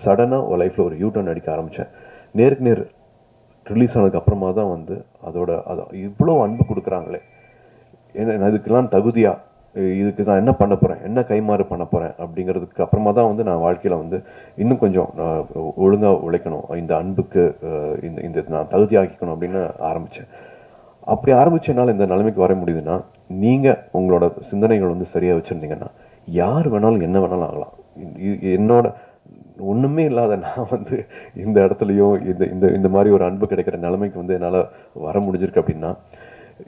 சடனாக ஒரு லைஃப்பில் ஒரு யூ டர்ன் அடிக்க ஆரம்பித்தேன். நேருக்கு நேர் ரிலீஸ் ஆனதுக்கப்புறமா தான் வந்து அது இவ்வளோ அன்பு கொடுக்குறாங்களே, ஏன்னா இதுக்கெல்லாம் தகுதியாக, இதுக்கு நான் என்ன பண்ண போகிறேன், என்ன கைமாறு பண்ண போகிறேன் அப்படிங்கிறதுக்கு அப்புறமா தான் வந்து நான் வாழ்க்கையில் வந்து இன்னும் கொஞ்சம் ஒழுங்காக உழைக்கணும், இந்த அன்புக்கு இந்த நான் தகுதி ஆக்கிக்கணும் அப்படின்னு ஆரம்பித்தேன். அப்படி ஆரம்பித்தனால இந்த நிலைமைக்கு வர முடியுதுன்னா, நீங்கள் உங்களோட சிந்தனைகள் வந்து சரியாக வச்சுருந்தீங்கன்னா யார் வேணாலும் என்ன வேணாலும் ஆகலாம். என்னோட ஒன்றுமே இல்லாத நான் வந்து இந்த இடத்துலையும் இந்த மாதிரி ஒரு அன்பு கிடைக்கிற நிலைமைக்கு வந்து என்னால் வர முடிஞ்சிருக்கு அப்படின்னா,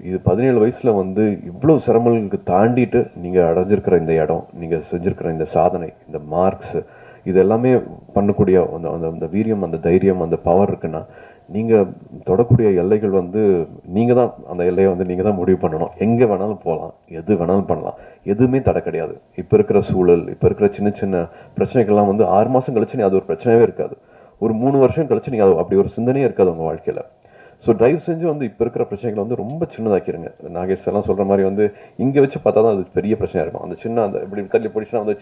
இது 17 வயசில் வந்து இவ்வளோ சிரமங்களுக்கு தாண்டிட்டு நீங்கள் அடைஞ்சிருக்கிற இந்த இடம், நீங்கள் செஞ்சுருக்கிற இந்த சாதனை, இந்த மார்க்ஸு, இது எல்லாமே பண்ணக்கூடிய அந்த வீரியம், அந்த தைரியம், அந்த பவர் இருக்குன்னா, நீங்கள் தொடக்கூடிய எல்லைகள் வந்து நீங்கள் தான் அந்த எல்லையை வந்து நீங்கள் தான் முடிவு பண்ணணும். எங்கே வேணாலும் போகலாம், எது வேணாலும் பண்ணலாம், எதுவுமே தடை கிடையாது. இப்போ இருக்கிற சூழல், இப்போ இருக்கிற சின்ன சின்ன பிரச்சனைகள்லாம் வந்து 6 மாதம் கழிச்சு நீ அது ஒரு பிரச்சனையே இருக்காது. ஒரு 3 வருஷம் கழிச்சு நீங்கள் அது அப்படி ஒரு சிந்தனையே இருக்காது உங்கள் வாழ்க்கையில். ஸோ தயவு செஞ்சு வந்து இப்போ இருக்கிற பிரச்சனைகளை வந்து ரொம்ப சின்னதாக்கிடுங்க. நாகேஷ் எல்லாம் சொல்கிற மாதிரி வந்து இங்கே வச்சு பார்த்தா தான் அது பெரிய பிரச்சனையாக இருக்கும். அந்த சின்ன அந்த இப்படி தள்ளி பிடிச்சினா அந்த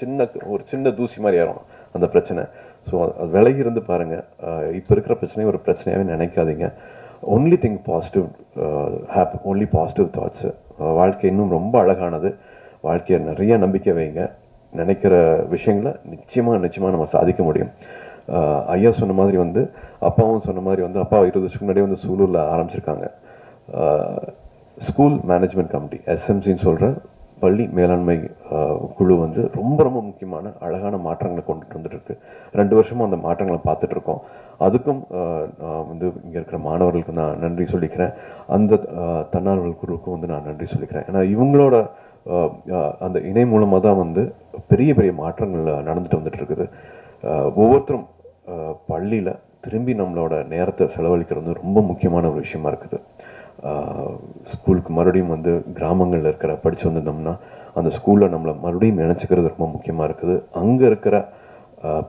ஒரு சின்ன தூசி மாதிரி ஆகும் அந்த பிரச்சனை. ஸோ அது விலகி இருந்து பாருங்கள். இப்போ இருக்கிற பிரச்சனையை ஒரு பிரச்சனையாகவே நினைக்காதீங்க. Only think positive, have only positive thoughts. வாழ்க்கை இன்னும் ரொம்ப அழகானது. வாழ்க்கையை நிறைய நம்பிக்கை வைங்க. நினைக்கிற விஷயங்களை நிச்சயமாக நம்ம சாதிக்க முடியும். ஐயா சொன்ன மாதிரி வந்து அப்பாவும் சொன்ன மாதிரி வந்து அப்பா 20 வருஷத்துக்கு முன்னாடியே வந்து சூலூரில் ஆரம்பிச்சிருக்காங்க. ஸ்கூல் மேனேஜ்மெண்ட் கமிட்டி, எஸ்எம்சின்னு சொல்கிற பள்ளி மேலாண்மை குழு வந்து ரொம்ப ரொம்ப முக்கியமான அழகான மாற்றங்களை கொண்டுட்டு வந்துட்டுருக்கு. 2 வருஷமும் அந்த மாற்றங்களை பார்த்துட்ருக்கோம். அதுக்கும் வந்து இங்கே இருக்கிற மாணவர்களுக்கு நான் நன்றி சொல்லிக்கிறேன். அந்த தன்னார்வல் குழுவுக்கும் வந்து நான் நன்றி சொல்லிக்கிறேன். ஏன்னா இவங்களோட அந்த இணை மூலமாக தான் வந்து பெரிய பெரிய மாற்றங்கள் நடந்துட்டு வந்துட்டு இருக்குது. ஒவ்வொருத்தரும் பள்ளியில் திரும்பி நம்மளோட நேரத்தை செலவழிக்கிறது வந்து ரொம்ப முக்கியமான ஒரு விஷயமா இருக்குது. ஸ்கூலுக்கு மறுபடியும் வந்து கிராமங்களில் இருக்கிற படித்து வந்திருந்தோம்னா அந்த ஸ்கூலில் நம்மளை மறுபடியும் நினச்சிக்கிறது ரொம்ப முக்கியமாக இருக்குது. அங்கே இருக்கிற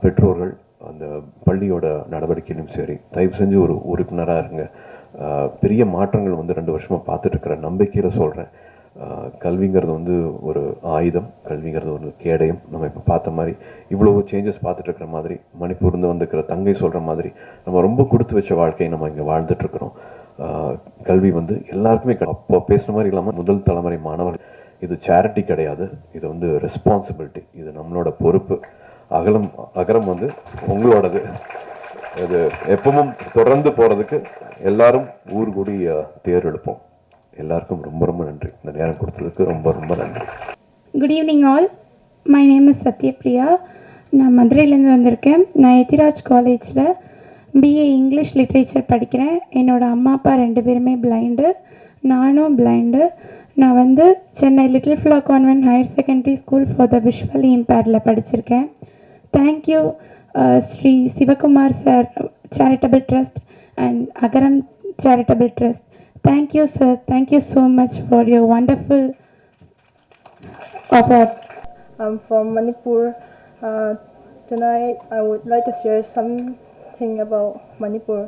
பெற்றோர்கள் அந்த பள்ளியோட நடவடிக்கையிலும் சரி, தயவு செஞ்சு ஒரு உறுப்பினராக இருங்க. பெரிய மாற்றங்கள் வந்து 2 வருஷமாக பார்த்துட்ருக்கிற நம்பிக்கையில் சொல்கிறேன். கல்விங்கிறது வந்து ஒரு ஆயுதம், கல்விங்கிறது ஒரு கேடயம். நம்ம இப்போ பார்த்த மாதிரி இவ்வளோ சேஞ்சஸ் பார்த்துட்டு இருக்கிற மாதிரி, மணிப்பூர்ந்து வந்துருக்கிற தங்கை சொல்கிற மாதிரி நம்ம ரொம்ப கொடுத்து வச்ச வாழ்க்கையை நம்ம இங்கே வாழ்ந்துட்டுருக்குறோம். கல்வி வந்து எல்லாருக்குமே அப்போ பேசுகிற மாதிரி இல்லாமல் முதல் தலைமுறை மாணவர், இது சேரிட்டி கிடையாது, இது வந்து ரெஸ்பான்சிபிலிட்டி, இது நம்மளோட பொறுப்பு. அகரம் வந்து உங்களோடது. இது எப்பவும் தொடர்ந்து போகிறதுக்கு எல்லாரும் ஊர் கூடி தேர் எழுப்போம். எல்லாருக்கும் ரொம்ப ரொம்ப நன்றி. இந்த நேரம் கொடுத்ததுக்கு ரொம்ப ரொம்ப நன்றி. Good evening all. My name is Sathyapriya. நான் மதுரையிலேருந்து வந்திருக்கேன். நான் எத்திராஜ் காலேஜில் பிஏ இங்கிலீஷ் லிட்ரேச்சர் படிக்கிறேன். என்னோடய அம்மா அப்பா 2 பேருமே பிளைண்டு, நானும் பிளைண்டு. நான் வந்து Chennai Little Flower Convent Higher Secondary School for the visually இம்பேர்டில் படிச்சிருக்கேன். Thank you Shri Sivakumar sir charitable trust and Agaram charitable trust. Thank you, sir. Thank you so much for your wonderful support. I'm from Manipur. Tonight, I would like to share something about Manipur.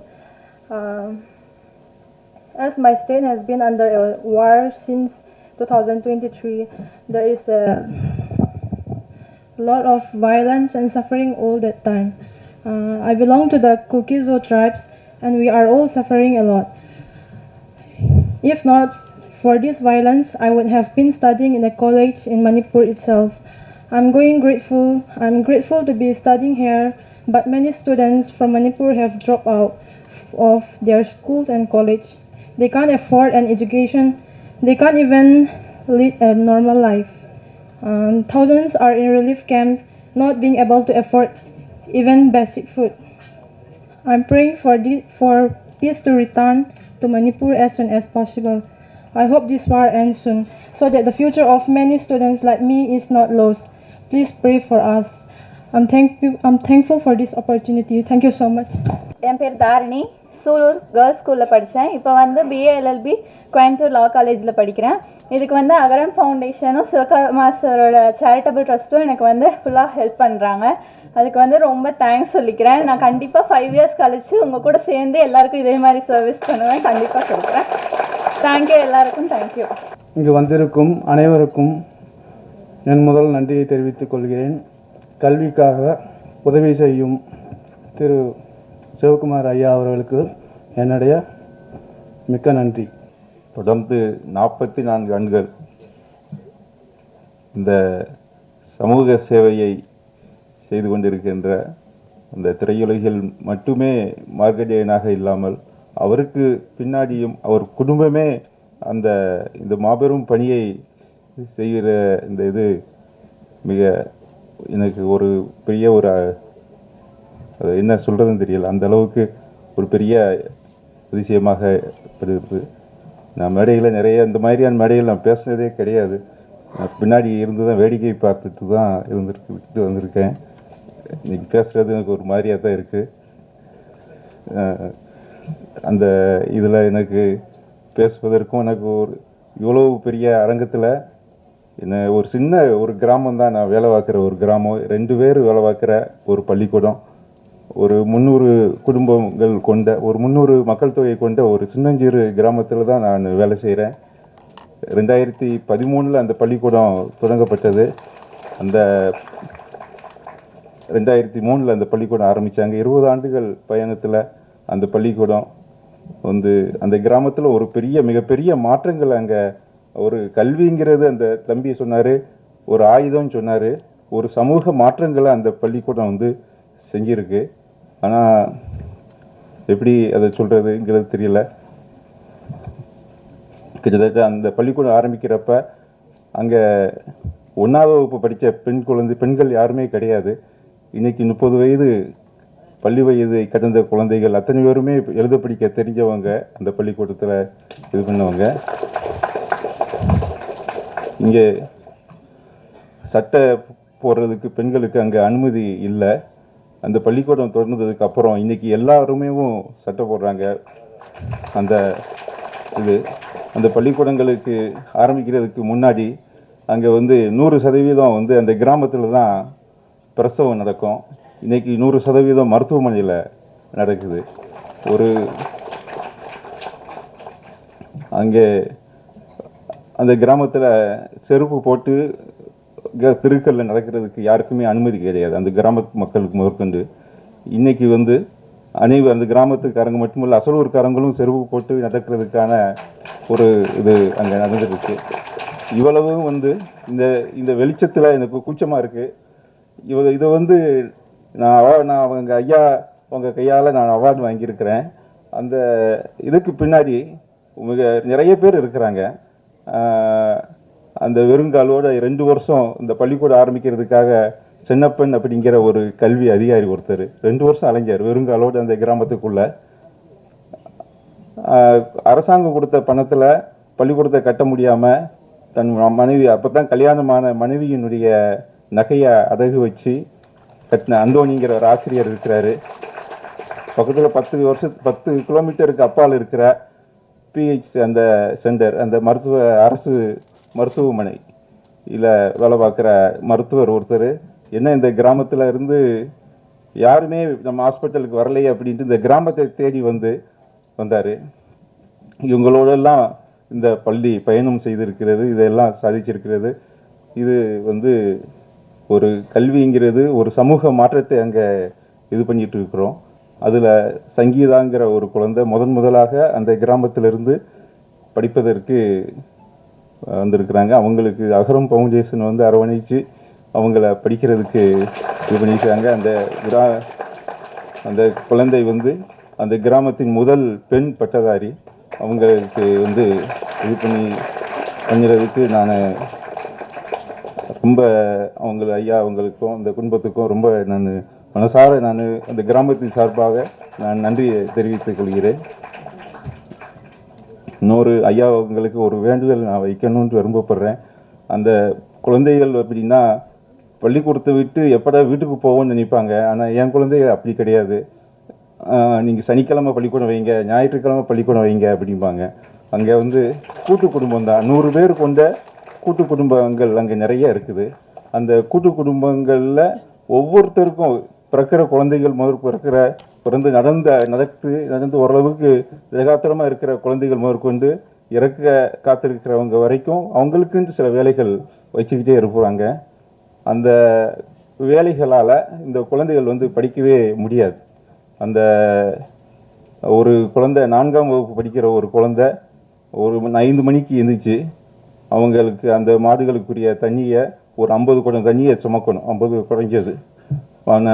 As my state has been under a war since 2023, there is a lot of violence and suffering all that time. I belong to the Kukizo tribes, and we are all suffering a lot. If not for this violence, I would have been studying in a college in Manipur itself. I'm grateful to be studying here, but many students from Manipur have dropped out of their schools and college. They can't afford an education. They can't even lead a normal life. Thousands are in relief camps, not being able to afford even basic food. I'm praying for peace to return to Manipur as soon as possible. I hope this war ends soon, so that the future of many students like me is not lost. Please pray for us. I'm thankful for this opportunity. Thank you so much. என் பேர் Tharini. Sulur girls ஸ்கூலில் படித்தேன். இப்போ வந்து BA LLB Coimbatore லா காலேஜில் படிக்கிறேன். இதுக்கு வந்து அகரம் ஃபவுண்டேஷனும் சிவகுமார் சாரோட சேரிட்டபிள் ட்ரஸ்ட்டும் எனக்கு வந்து ஃபுல்லாக ஹெல்ப் பண்ணுறாங்க. அதுக்கு வந்து ரொம்ப தேங்க்ஸ் சொல்லிக்கிறேன். நான் கண்டிப்பாக 5 இயர்ஸ் கழித்து உங்கள் கூட சேர்ந்து எல்லாருக்கும் இதே மாதிரி சர்வீஸ் பண்ணுவேன். கண்டிப்பாக சொல்கிறேன். தேங்க்யூ எல்லாருக்கும். தேங்க்யூ. இங்கு வந்திருக்கும் அனைவருக்கும் என் முதல் நன்றியை தெரிவித்துக் கொள்கிறேன். கல்விக்காக உதவி செய்யும் திரு சிவகுமார் ஐயா அவர்களுக்கு என்னுடைய மிக்க நன்றி. தொடர்ந்து 44 ஆண்டுகள் இந்த சமூக சேவையை செய்து கொண்டிருக்கின்ற அந்த திரையுலகில் மட்டுமே மார்க்கெட்டியனாக இல்லாமல் அவருக்கு பின்னாடியும் அவர் குடும்பமே இந்த மாபெரும் பணியை செய்கிற இந்த இது மிக எனக்கு ஒரு பெரிய ஒரு அது என்ன சொல்கிறதுன்னு தெரியல. அந்த அளவுக்கு ஒரு பெரிய அதிசயமாக இருக்குது. நான் மேடையில் நிறைய இந்த மாதிரியான மேடையில் நான் பேசுனதே கிடையாது. நான் பின்னாடி இருந்து தான் வேடிக்கை பார்த்துட்டு தான் இருந்துட்டு வந்திருக்கேன். இன்னைக்கு பேசுகிறது எனக்கு ஒரு மாதிரியாக தான் இருக்குது. அந்த இதில் எனக்கு பேசுவதற்கும் எனக்கு ஒரு இவ்வளோ பெரிய அரங்கத்தில் என்ன ஒரு சின்ன ஒரு கிராமம் தான், நான் வேலை பார்க்குற ஒரு கிராமம், 2 பேர் வேலை பார்க்குற ஒரு பள்ளிக்கூடம், ஒரு 300 குடும்பங்கள் கொண்ட ஒரு 300 மக்கள் தொகை கொண்ட ஒரு சின்னஞ்சிறு கிராமத்தில் தான் நான் வேலை செய்கிறேன். 2013 அந்த பள்ளிக்கூடம் தொடங்கப்பட்டது. அந்த 2003 அந்த பள்ளிக்கூடம் ஆரம்பித்தாங்க. 20 ஆண்டுகள் பயணத்தில் அந்த பள்ளிக்கூடம் அந்த கிராமத்தில் ஒரு மிகப்பெரிய மாற்றங்கள். அங்கே ஒரு கல்விங்கிறது அந்த தம்பி சொன்னார், ஒரு ஆயுதம்னு சொன்னார், ஒரு சமூக மாற்றங்களை அந்த பள்ளிக்கூடம் செஞ்சிருக்கு. ஆனால் எப்படி அதை சொல்கிறதுங்கிறது தெரியல. கிட்டத்தட்ட அந்த பள்ளிக்கூடம் ஆரம்பிக்கிறப்ப அங்கே 1ஆவது வகுப்பு படித்த பெண்கள் யாருமே கிடையாது. இன்றைக்கி 30 வயது பள்ளி வயதை கடந்த குழந்தைகள் அத்தனை பேருமே எழுத படிக்க தெரிஞ்சவங்க அந்த பள்ளிக்கூடத்தில் இது பண்ணவங்க. இங்கே சட்டை போடுறதுக்கு பெண்களுக்கு அங்கே அனுமதி இல்லை. அந்த பள்ளிக்கூடம் தொடர்ந்ததுக்கு அப்புறம் இன்றைக்கி எல்லாருமே சட்டை போடுறாங்க. அந்த பள்ளிக்கூடங்களுக்கு ஆரம்பிக்கிறதுக்கு முன்னாடி அங்கே 100% அந்த கிராமத்தில் தான் பிரசவம் நடக்கும். இன்றைக்கி 100% மருத்துவமனையில் நடக்குது. அங்கே அந்த கிராமத்தில் செருப்பு போட்டு தெருக்களில் நடக்கிறதுக்கு யாருக்குமே அனுமதி கிடையாது, அந்த கிராமத்து மக்களுக்கு முதற்கொண்டு. இன்றைக்கி அந்த கிராமத்துக்காரங்க மட்டுமல்ல, அசலூர்காரங்களும் செருப்பு போட்டு நடக்கிறதுக்கான ஒரு இது அங்கே நடந்துருக்கு. இவ்வளவும் இந்த வெளிச்சத்தில் எனக்கு கூச்சமாக இருக்குது. இதை நான் அவங்க ஐயா அவங்க கையால் நான் அவார்டு வாங்கியிருக்கிறேன். அந்த இதுக்கு பின்னாடி நிறைய பேர் இருக்கிறாங்க. அந்த வெறுங்காலோட 2 வருஷம் இந்த பள்ளிக்கூடம் ஆரம்பிக்கிறதுக்காக சின்னப்பன் அப்படிங்கிற ஒரு கல்வி அதிகாரி ஒருத்தர் 2 வருஷம் அலைஞ்சார் வெறுங்காலோடு அந்த கிராமத்துக்குள்ள. அரசாங்கம் கொடுத்த பணத்தில் பள்ளிக்கூடத்தை கட்ட முடியாமல் தன் மனைவி, அப்போ தான் கல்யாணமான மனைவியினுடைய நகையை அடகு வச்சு கட்டின அந்தோணிங்கிற ஒரு ஆசிரியர் இருக்கிறாரு. பக்கத்தில் 10 கிலோமீட்டருக்கு அப்பால் இருக்கிற பிஹெச் அந்த சென்டர், அந்த அரசு மருத்துவமனை இல்லை வேலை பார்க்குற மருத்துவர் ஒருத்தர் என்ன இந்த கிராமத்தில் இருந்து யாருமே நம்ம ஹாஸ்பிட்டலுக்கு வரலையே அப்படின்ட்டு இந்த கிராமத்தை தேடி வந்தார். இவங்களோடெல்லாம் இந்த பள்ளி பயணம் செய்திருக்கிறது, இதெல்லாம் சாதிச்சிருக்கிறது. இது ஒரு கல்விங்கிறது ஒரு சமூக மாற்றத்தை அங்கே இது பண்ணிட்டு இருக்கிறோம். அதில் சங்கீதாங்கிற ஒரு குழந்தை முதலாக அந்த கிராமத்திலிருந்து படிப்பதற்கு வந்திருக்கிறாங்க. அவங்களுக்கு அகரம் ஃபவுண்டேஷன் அரவணைச்சு அவங்கள படிக்கிறதுக்கு இது பண்ணியிருக்காங்க. அந்த குழந்தை அந்த கிராமத்தின் முதல் பெண் பட்டதாரி. அவங்களுக்கு இது பண்ணுறதுக்கு நான் ரொம்ப அவங்களுக்கும் அந்த குடும்பத்துக்கும் ரொம்ப நான் மனசார அந்த கிராமத்தின் சார்பாக நான் நன்றியை தெரிவித்துக் கொள்கிறேன். இன்னொரு ஐயா அவங்களுக்கு ஒரு வேண்டுதல் நான் வைக்கணும்னு விரும்பப்படுறேன். அந்த குழந்தைகள் அப்படின்னா பள்ளிக்கூடத்தை விட்டு எப்படா வீட்டுக்கு போவோம்னு நினைப்பாங்க. ஆனால் என் குழந்தைகள் அப்படி கிடையாது. நீங்கள் சனிக்கிழமை பள்ளிக்கூடம் வைங்க, ஞாயிற்றுக்கிழமை பள்ளிக்கூடம் வைங்க அப்படிம்பாங்க. அங்கே கூட்டு குடும்பம் தான், 100 பேர் கொண்ட கூட்டு குடும்பங்கள் அங்கே நிறைய இருக்குது. அந்த கூட்டு குடும்பங்களில் ஒவ்வொருத்தருக்கும் பிறக்கிற குழந்தைகள் பிறந்து நடந்து ஓரளவுக்கு வேகாத்திரமாக இருக்கிற குழந்தைகள் முதற்கொண்டு இறக்க காத்திருக்கிறவங்க வரைக்கும் அவங்களுக்குன்னு சில வேலைகள் வச்சுக்கிட்டே இருப்பாங்க. அந்த வேலைகளால் இந்த குழந்தைகள் படிக்கவே முடியாது. அந்த ஒரு குழந்தை 4ஆம் வகுப்பு படிக்கிற ஒரு குழந்தை ஒரு 5 மணிக்கு எழுந்திரிச்சு அவங்களுக்கு அந்த மாடுகளுக்குரிய தண்ணியை ஒரு 50 குடம் தண்ணியை சுமக்கணும். 50 குறைஞ்சது.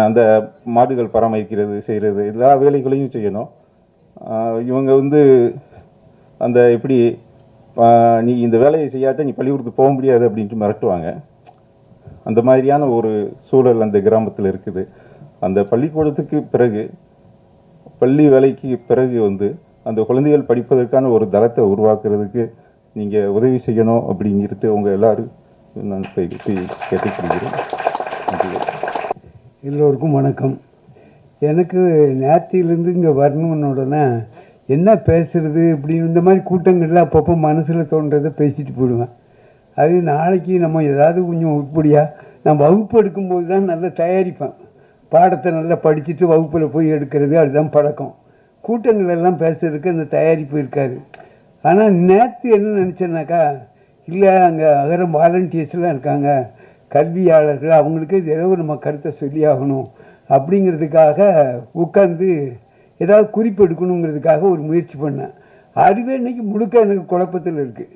அந்த மாடுகள் பராமரிக்கிறது செய்கிறது எல்லா வேலைகளையும் செய்யணும். இவங்க வந்து அந்த எப்படி நீ இந்த வேலையை செய்யாட்ட நீ பள்ளிக்கூடத்துக்கு போக முடியாது அப்படின்ட்டு மிரட்டுவாங்க. அந்த மாதிரியான ஒரு சூழல் அந்த கிராமத்தில் இருக்குது. அந்த பள்ளிக்கூடத்துக்கு பிறகு பள்ளி வேலைக்கு பிறகு வந்து அந்த குழந்தைகள் படிப்பதற்கான ஒரு தளத்தை உருவாக்குறதுக்கு நீங்கள் உதவி செய்யணும் அப்படிங்கிறது உங்கள் எல்லாரும் நான் கேட்டுக்கொள்கிறேன். எல்லோருக்கும் வணக்கம். எனக்கு நேத்தியிலேருந்து இங்கே வரணுன்னோடனே என்ன பேசுகிறது இப்படின்னு இந்த மாதிரி கூட்டங்களில் அப்பப்போ மனசில் தோன்றதை பேசிட்டு போயிடுவேன். அது நாளைக்கு நம்ம ஏதாவது கொஞ்சம் உருப்படியாக நான் வகுப்பு எடுக்கும்போது தான் நல்லா தயாரிப்பேன். பாடத்தை நல்லா படிச்சுட்டு வகுப்பில் போய் எடுக்கிறது அதுதான் பழக்கம். கூட்டங்கள் எல்லாம் பேசுறதுக்கு அந்த தயாரிப்பு இருக்காது. ஆனால் நேற்று என்ன நினச்சேன்னாக்கா, இல்லை அங்கே அகரம் வாலண்டியர்ஸ்லாம் இருக்காங்க, கல்வியாளர்கள், அவங்களுக்கு இது ஏதோ நம்ம கருத்தை சொல்லி ஆகணும் அப்படிங்கிறதுக்காக உட்காந்து ஏதாவது குறிப்பு எடுக்கணுங்கிறதுக்காக ஒரு முயற்சி பண்ணேன். அதுவே இன்னைக்கு முழுக்க எனக்கு குழப்பத்தில் இருக்குது.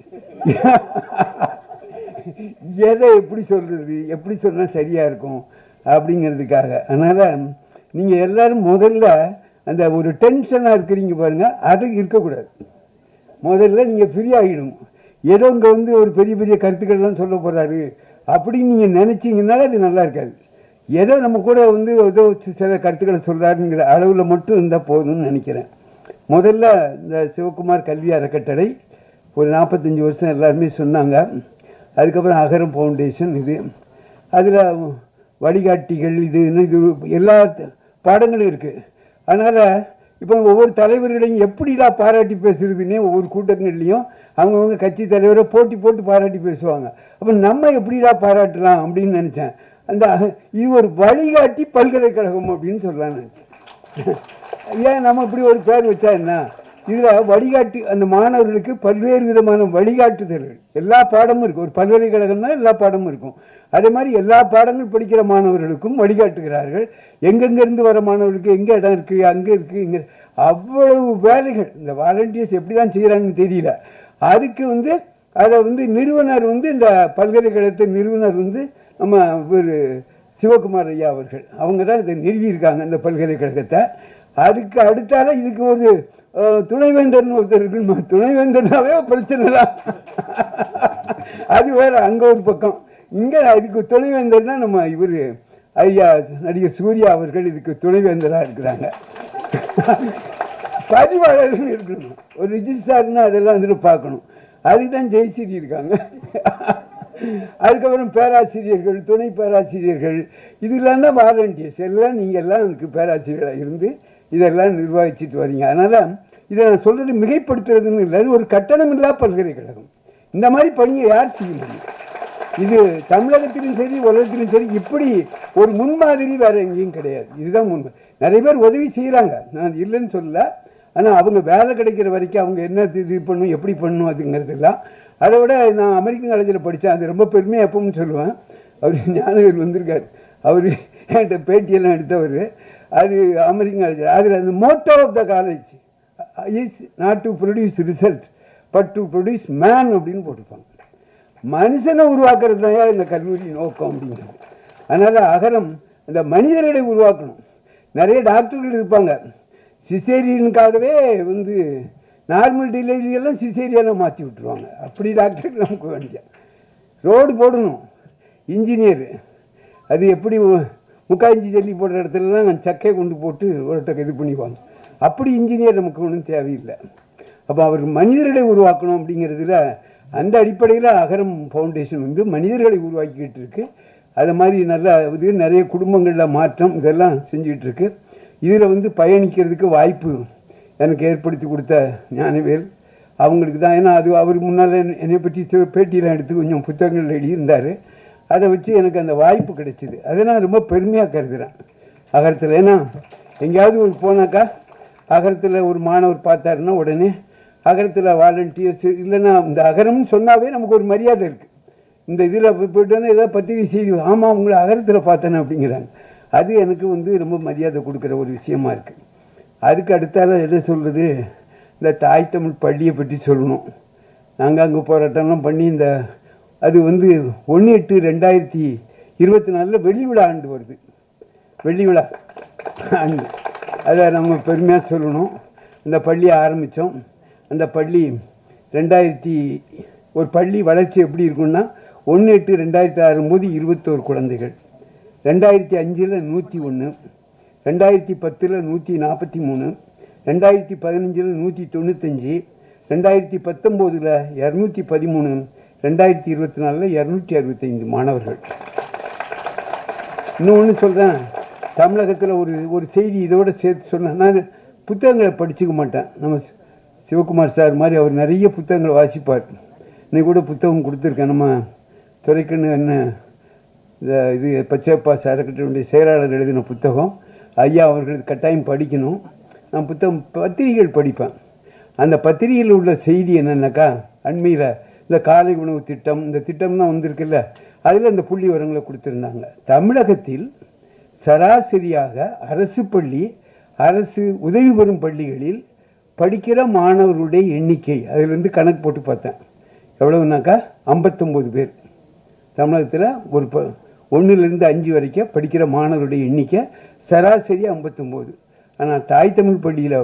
எதை எப்படி சொல்கிறது, எப்படி சொன்னால் சரியாக இருக்கும் அப்படிங்கிறதுக்காக. அதனால் நீங்கள் எல்லோரும் முதல்ல அந்த ஒரு டென்ஷனாக இருக்கிறீங்க பாருங்கள், அது இருக்கக்கூடாது. முதல்ல நீங்கள் ஃப்ரீ ஆகிடும். ஏதோ இங்கே வந்து ஒரு பெரிய பெரிய கருத்துக்கள்லாம் சொல்ல போகிறாரு அப்படின்னு நீங்கள் நினச்சிங்கனால அது நல்லா இருக்காது. ஏதோ நம்ம கூட வந்து ஏதோ சில கருத்துக்களை சொல்கிறாருங்கிற அளவில் மட்டும் இருந்தால் போதும்னு நினைக்கிறேன். முதல்ல இந்த சிவகுமார் கல்வி அறக்கட்டளை ஒரு 45 வருஷம் எல்லாருமே சொன்னாங்க. அதுக்கப்புறம் அகரம் ஃபவுண்டேஷன் இது, அதில் வழிகாட்டிகள் இது எல்லா பாடங்களும் இருக்குது. அதனால் இப்போ ஒவ்வொரு தலைவர்களையும் எப்படிடா பாராட்டி பேசுறதுன்னே ஒவ்வொரு கூட்டங்கள்லையும் அவங்கவுங்க கட்சி தலைவரை போட்டி போட்டு பாராட்டி பேசுவாங்க. அப்போ நம்ம எப்படிடா பாராட்டலாம் அப்படின்னு நினச்சேன். அந்த இது ஒரு வழிகாட்டி பல்கலைக்கழகம் அப்படின்னு சொல்லலாம்னு நினச்சேன். ஏன் நம்ம இப்படி ஒரு பேர் வச்சா என்ன? இதில் வழிகாட்டி அந்த மாணவர்களுக்கு பல்வேறு விதமான வழிகாட்டுதல்கள் எல்லா பாடமும் இருக்குது. ஒரு பல்கலைக்கழகம்னா எல்லா பாடமும் இருக்கும். அதே மாதிரி எல்லா பாடங்கள் படிக்கிற மாணவர்களுக்கும் வழிகாட்டுகிறார்கள். எங்கெங்கேருந்து வர மாணவர்களுக்கு எங்கே இடம் இருக்குது, அங்கே இருக்குது, இங்கே அவ்வளவு வேலைகள் இந்த வாலண்டியர்ஸ் எப்படி தான் செய்கிறாங்கன்னு தெரியல. அதுக்கு வந்து அதை வந்து நிறுவனர் வந்து இந்த பல்கலைக்கழகத்தின் நிறுவனர் வந்து நம்ம ஒரு சிவகுமார் ஐயா அவர்கள், அவங்க தான் இதை நிறுவியிருக்காங்க இந்த பல்கலைக்கழகத்தை. அதுக்கு அடுத்தால இதுக்கு ஒரு துணைவேந்தர்னு ஒருத்தர் இருக்கு. துணைவேந்தர்னாவே பிரச்சனை தான், அது வேற அங்கே ஒரு பக்கம். இங்கே அதுக்கு துணைவேந்தர் தான் நம்ம இவர் ஐயா நடிகர் சூர்யா அவர்கள் இதுக்கு துணைவேந்தராக இருக்கிறாங்க. பதிவாளர்கள் இருக்கணும், ஒரு ரிஜிஸ்டார்னா அதெல்லாம் வந்துட்டு பார்க்கணும். அதுக்கு தான் ஜெயஸ்ரீ இருக்காங்க. அதுக்கப்புறம் பேராசிரியர்கள், துணை பேராசிரியர்கள், இதெல்லாம் தான் வாலண்டியர்ஸ் எல்லாம். நீங்கள் எல்லாம் அதுக்கு பேராசிரியர்களாக இருந்து இதெல்லாம் நிர்வகிச்சுட்டு வரீங்க. அதனால் இதை நான் சொல்கிறது மிகைப்படுத்துறதுன்னு இல்லை, அது ஒரு கட்டணமில்லா பல்கலைக்கழகம். இந்த மாதிரி பணியை யார் செய்ய முடியும்? இது தமிழகத்திலும் சரி உலகத்திலும் சரி இப்படி ஒரு முன்மாதிரி வேறு எங்கேயும் கிடையாது. இதுதான் முன்மாதிரி. நிறைய பேர் உதவி செய்கிறாங்க, நான் இல்லைன்னு சொல்லல. ஆனால் அவங்க வேலை கிடைக்கிற வரைக்கும் அவங்க என்ன இது பண்ணணும், எப்படி பண்ணணும் அதுங்கிறதுலாம். அதை விட நான் அமெரிக்கன் காலேஜில் படித்தேன், அது ரொம்ப பெருமையாக எப்பவும் சொல்லுவேன். அவர் ஞானவேல் வந்திருக்கார், அவர் என்கிட்ட பேட்டியெல்லாம் எடுத்தவர். அது அமெரிக்கன் காலேஜில் அதில் அந்த motto of the college is not to produce result but to produce man அப்படின்னு போட்டிருப்பாங்க. மனுஷனை உருவாக்குறது தான் இந்த கல்லூரி நோக்கம் அப்படிங்கிறது. அதனால் அகரம் இந்த மனிதர்களை உருவாக்கணும். நிறைய டாக்டர்கள் இருப்பாங்க, சிசேரியனுக்காகவே வந்து நார்மல் டெலிவரியெல்லாம் சிசேரியனாக மாற்றி விட்டுருவாங்க. அப்படி டாக்டர் நமக்கு வேண்டிய ரோடு போடணும். இன்ஜினியர் அது எப்படி முக்காஞ்சி ஜல்லி போடுற இடத்துலலாம் சக்கையை கொண்டு போட்டு ரோட்டை இது பண்ணிக்குவாங்க. அப்படி இன்ஜினியர் நமக்கு ஒன்றும் தேவையில்லை. அப்போ அவர் மனிதர்களை உருவாக்கணும் அப்படிங்கிறதுல அந்த அடிப்படையில் அகரம் ஃபவுண்டேஷன் வந்து மனிதர்களை உருவாக்கிக்கிட்டு இருக்கு. அது மாதிரி நல்லா இது நிறைய குடும்பங்களில் மாற்றம் இதெல்லாம் செஞ்சுக்கிட்டு இருக்கு. இதில் வந்து பயணிக்கிறதுக்கு வாய்ப்பு எனக்கு ஏற்படுத்தி கொடுத்த ஞானவேல் அவங்களுக்கு தான். ஏன்னா அது அவர் முன்னால் என்னை பற்றி பேட்டியெல்லாம் எடுத்து கொஞ்சம் புத்தகங்கள் எழுதியிருந்தார். அதை வச்சு எனக்கு அந்த வாய்ப்பு கிடைச்சிது. அதை நான் ரொம்ப பெருமையாக கருதுகிறேன் அகரத்தில். ஏன்னா எங்கேயாவது ஒரு போனாக்கா அகரத்தில் ஒரு மாணவர் பார்த்தாருன்னா உடனே அகரத்தில் வாலண்டியர்ஸ் இல்லைன்னா இந்த அகரம்னு சொன்னாவே நமக்கு ஒரு மரியாதை இருக்குது. இந்த இதில் போய்ட்டோன்னா ஏதாவது பத்திரிகை செய்தி, ஆமாம் உங்களை அகரத்தில் பார்த்தேனே அப்படிங்கிறாங்க. அது எனக்கு வந்து ரொம்ப மரியாதை கொடுக்குற ஒரு விஷயமா இருக்குது. அதுக்கு அடுத்தால எதை சொல்கிறது, இந்த தாய் தமிழ் பள்ளியை பற்றி சொல்லணும். நாங்கள் அங்கே போராட்டம்லாம் பண்ணி அது 1/8/2024 வெள்ளி விழா ஆண்டு வருது. வெள்ளி விழா ஆண்டு அதை நம்ம பெருமையாக சொல்லணும். இந்த பள்ளியை ஆரம்பித்தோம். அந்த பள்ளி ஒரு பள்ளி வளர்ச்சி எப்படி இருக்குன்னா 1/8/2006 ஆகும்போது 21 குழந்தைகள், 2005 101, 2010 143, 2015 195, 2019 213, 2024 265 மாணவர்கள். இன்னொன்று சொல்கிறேன், தமிழகத்தில் ஒரு செய்தி இதோடு சேர்த்து சொன்னேன். நான் புத்தகங்களை படிச்சுக்க மாட்டேன். நம்ம சிவகுமார் சார் மாதிரி அவர் நிறைய புத்தகங்களை வாசிப்பார். இன்னைக்கு கூட புத்தகம் கொடுத்துருக்கேன். நம்ம துறைக்குன்னு என்ன இது பச்சைப்பா அறக்கட்டளையுடைய செயலாளர் எழுதின புத்தகம். ஐயா அவர்கள் கட்டாயம் படிக்கணும். நான் பத்திரிகைகள் படிப்பேன். அந்த பத்திரிகையில் உள்ள செய்தி என்னென்னாக்கா, அண்மையில் இந்த காலை உணவு திட்டம், இந்த திட்டம் தான் வந்திருக்குல்ல, அதில் இந்த புள்ளி விவரங்களை கொடுத்துருந்தாங்க. தமிழகத்தில் சராசரியாக அரசு பள்ளி, அரசு உதவி பெறும் பள்ளிகளில் படிக்கிற மாணவர்களுடைய எண்ணிக்கை அதிலிருந்து கணக்கு போட்டு பார்த்தேன். எவ்வளவுனாக்கா 59 பேர். தமிழகத்தில் 1லேருந்து 5 வரைக்கும் படிக்கிற மாணவருடைய எண்ணிக்கை சராசரி 59. ஆனால் தாய் தமிழ் பள்ளியில்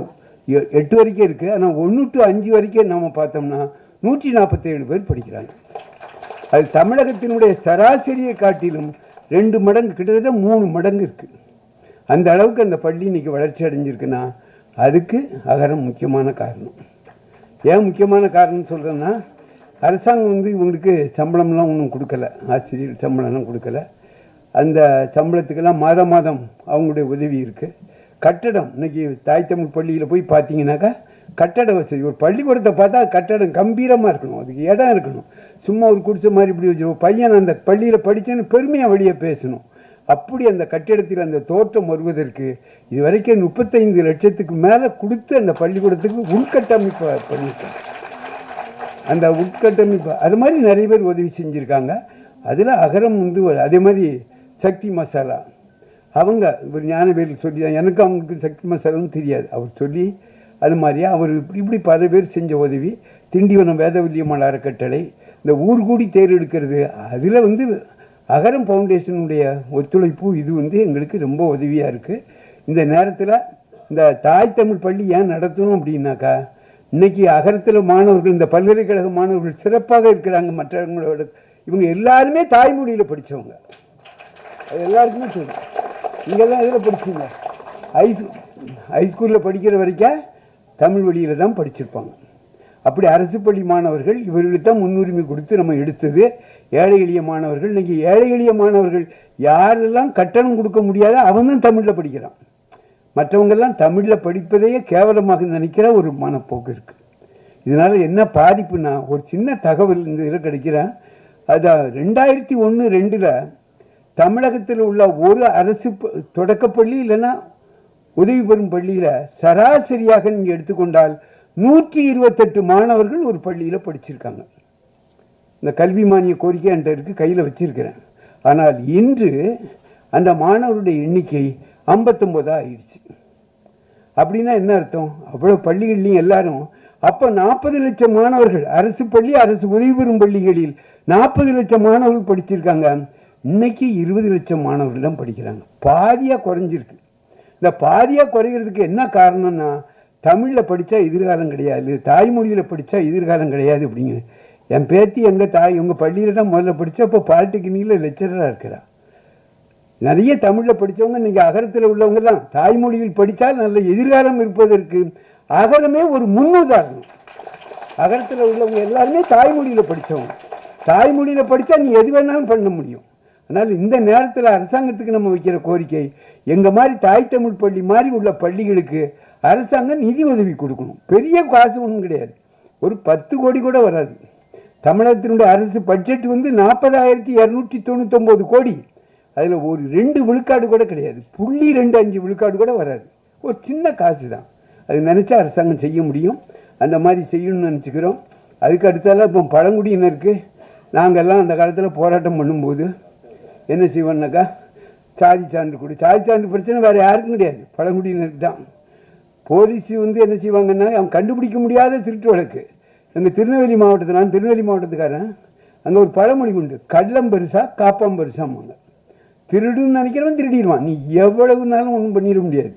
8 வரைக்கும் இருக்குது. ஆனால் 1 to 5 வரைக்கும் நாம் பார்த்தோம்னா 147 பேர் படிக்கிறாங்க. அது தமிழகத்தினுடைய சராசரியை காட்டிலும் 2 மடங்கு, கிட்டத்தட்ட 3 மடங்கு இருக்குது. அந்த அளவுக்கு அந்த பள்ளி இன்றைக்கி வளர்ச்சி அடைஞ்சிருக்குன்னா அதுக்கு அகரம் முக்கியமான காரணம். ஏன் முக்கியமான காரணம் சொல்கிறேன்னா, அரசாங்கம் இவங்களுக்கு சம்பளம்லாம் ஒன்றும் கொடுக்கல, ஆசிரியர் சம்பளம்லாம் கொடுக்கல. அந்த சம்பளத்துக்கெல்லாம் மாதம் அவங்களுடைய உதவி இருக்குது. கட்டடம், இன்றைக்கி தாய் தமிழ் பள்ளியில் போய் பார்த்தீங்கன்னாக்கா கட்டட வசதி, ஒரு பள்ளிக்கூடத்தை பார்த்தா கட்டடம் கம்பீரமாக இருக்கணும், அதுக்கு இடம் இருக்கணும். சும்மா ஒரு குடிசை மாதிரி இப்படி வச்சுருவோம். பையன் அந்த பள்ளியில் படித்தேன்னு பெருமையாக வெளியே பேசணும். அப்படி அந்த கட்டிடத்தில் அந்த தோற்றம் வருவதற்கு இதுவரைக்கும் 35 லட்சத்துக்கு மேலே கொடுத்து அந்த பள்ளிக்கூடத்துக்கு உள்கட்டமைப்பு பண்ணியிருக்காங்க. அந்த உள்கட்டமைப்பு அது மாதிரி நிறைய பேர் உதவி செஞ்சுருக்காங்க. அதில் அகரம் அதே மாதிரி சக்தி மசாலா, அவங்க இவர் ஞானவேல் சொல்லி தான், எனக்கு அவங்களுக்கு சக்தி மசாலான்னு தெரியாது, அவர் சொல்லி அது மாதிரியா அவர் இப்படி பல பேர் செஞ்ச உதவி. திண்டிவனம் வேதவல்லியம்மாள் அறக்கட்டளை, இந்த ஊர்கூடி தேர் எடுக்கிறது, அதில் அகரம் ஃபவுண்டேஷனுடைய ஒத்துழைப்பு இது எங்களுக்கு ரொம்ப உதவியாக இருக்குது. இந்த நேரத்தில் இந்த தாய் தமிழ் பள்ளி ஏன் நடத்தணும் அப்படின்னாக்கா, இன்றைக்கி அகரத்தில் மாணவர்கள், இந்த பல்கலைக்கழக மாணவர்கள் சிறப்பாக இருக்கிறாங்க மற்றவங்களோட. இவங்க எல்லாருமே தாய்மொழியில் படித்தவங்க, அது எல்லாருக்குமே சொல்லுங்க. நீங்கள்லாம் இதில் படிச்சீங்க, ஹைஸ்கூலில் படிக்கிற வரைக்கும் தமிழ் வழியில் தான் படிச்சிருப்பாங்க. அப்படி அரசு பள்ளி மாணவர்கள் இவர்களுக்கு தான் முன்னுரிமை கொடுத்து நம்ம எடுத்தது. ஏழை எளிய மாணவர்கள், இன்றைக்கி ஏழை எளிய மாணவர்கள் யாரெல்லாம் கட்டணம் கொடுக்க முடியாத அவன் தான் தமிழில் படிக்கிறான். மற்றவங்கெல்லாம் தமிழில் படிப்பதையே கேவலமாக நினைக்கிற ஒரு மனப்போக்கு இருக்குது. இதனால் என்ன பாதிப்புனா, ஒரு சின்ன தகவல் இந்த இதில் கிடைக்கிறேன். அதான் 2001-2 தமிழகத்தில் உள்ள ஒரு அரசு தொடக்கப்பள்ளி இல்லைன்னா உதவி பெறும் பள்ளியில் சராசரியாக நீங்கள் எடுத்துக்கொண்டால் 128 மாணவர்கள் ஒரு பள்ளியில் படிச்சிருக்காங்க. இந்த கல்வி மானிய கோரிக்கை என்ற இருக்குது, கையில் வச்சிருக்கிறேன். ஆனால் இன்று அந்த மாணவருடைய எண்ணிக்கை 59 ஆயிடுச்சு. அப்படின்னா என்ன அர்த்தம்? அவ்வளோ பள்ளிகள்லையும் எல்லாரும் அப்போ 40 லட்சம் மாணவர்கள் அரசு பள்ளி, அரசு உதவி பெறும் பள்ளிகளில் 40 லட்சம் மாணவர்கள் படிச்சிருக்காங்க. இன்னைக்கு 20 லட்சம் மாணவர்கள் தான் படிக்கிறாங்க. பாதியாக குறைஞ்சிருக்கு. இந்த பாதியாக குறைகிறதுக்கு என்ன காரணம்னா, தமிழில் படித்தா எதிர்காலம் கிடையாது, தாய்மொழியில் படித்தா எதிர்காலம் கிடையாது அப்படிங்கிற. என் பேத்தி உங்கள் பள்ளியில் தான் முதல்ல படித்தா, இப்போ பாலிடெக்னிக்கில் லெக்சராக இருக்கிறா. நிறைய தமிழில் படித்தவங்க இன்றைக்கி அகரத்தில் உள்ளவங்கெல்லாம் தாய்மொழியில் படித்தால் நல்ல எதிர்காலம் இருப்பதற்கு அகரமே ஒரு முன்னுதாரணம். அகரத்தில் உள்ளவங்க எல்லாருமே தாய்மொழியில் படித்தவங்க. தாய்மொழியில் படித்தா நீ எது வேணாலும் பண்ண முடியும். ஆனால் இந்த நேரத்தில் அரசாங்கத்துக்கு நம்ம வைக்கிற கோரிக்கை, எங்கள் மாதிரி தாய் தமிழ் பள்ளி மாதிரி உள்ள பள்ளிகளுக்கு அரசாங்கம் நிதி உதவி கொடுக்கணும். பெரிய காசு ஒன்றும் கிடையாது, ஒரு 10 கோடி கூட வராது. தமிழகத்தினுடைய அரசு பட்ஜெட் 40,299 கோடி. அதில் ஒரு 2 விழுக்காடு கூட கிடையாது, 0.25 விழுக்காடு கூட வராது. ஒரு சின்ன காசு தான். அது நினச்சா அரசாங்கம் செய்ய முடியும். அந்த மாதிரி செய்யணும்னு நினச்சிக்கிறோம். அதுக்கு அடுத்தால இப்போ பழங்குடியினருக்கு நாங்கள்லாம் அந்த காலத்தில் போராட்டம் பண்ணும்போது என்ன செய்வோம்னாக்கா, சாதி சான்று கொடு. சாதி சான்று பிரச்சனை வேறு யாருக்கும் கிடையாது, பழங்குடியினருக்கு தான். போலீஸ் வந்து என்ன செய்வாங்கன்னா, அவன் கண்டுபிடிக்க முடியாத திருட்டு வழக்கு. எங்கள் திருநெல்வேலி மாவட்டத்தில், நான் திருநெல்வேலி மாவட்டத்துக்காரன், அங்கே ஒரு பழமொழி உண்டு, கடலம் பெருசா காப்பாம் பெருசாம்பாங்க. திருடுன்னு நினைக்கிறவன் திருடிடுவான், நீ எவ்வளவுனாலும் ஒன்றும் பண்ணிட முடியாது.